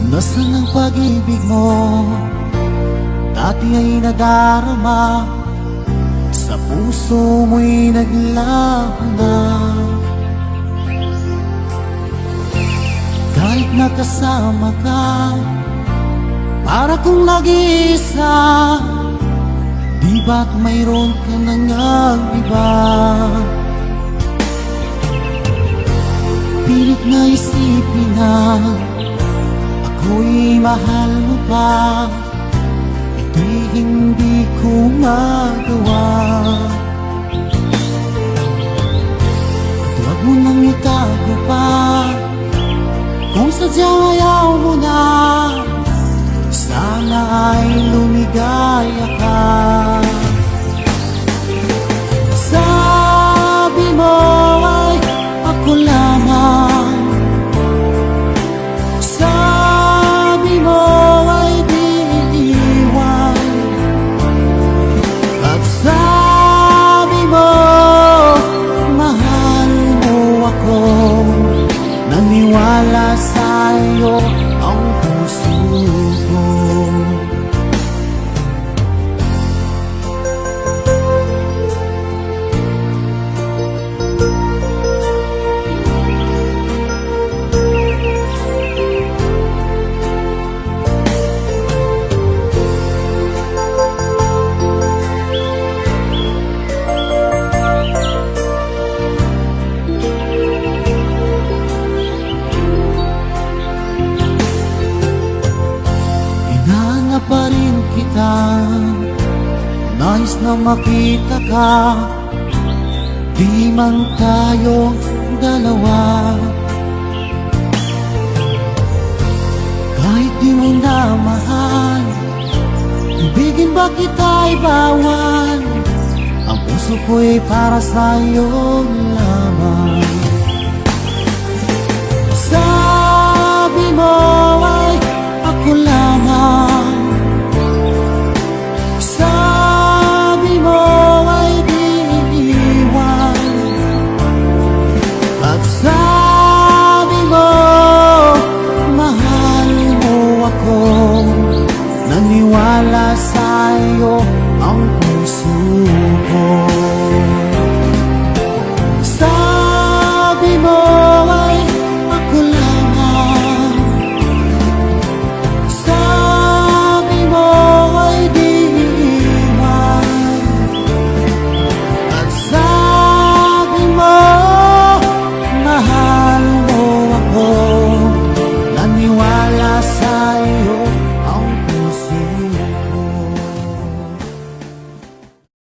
Nasaan ang pag-ibig mo? Dati ay nadarama, sa puso mo'y naglaho na. Kahit nakasama ka, para kong nag-iisa, di ba't mayroon ka nang iba? Pilit na isipin na ako'y mahal mo pa, ito'y hindi ko magawa. At huwag mo nang itago pa, kung sadyang ayaw mo na, sana ay lumigaya ka. Sabi mo ay ako lamang, sabi mo ay di iiwan, at sabi mo mahal mo ako. Naniwala sa'yo ang puso ko. Pa rin kita, nais na makita ka, di man tayo dalawa. Kahit di mo na mahal, ibigin ba kita'y bawal? Ang puso ko'y para sa'yo lamang.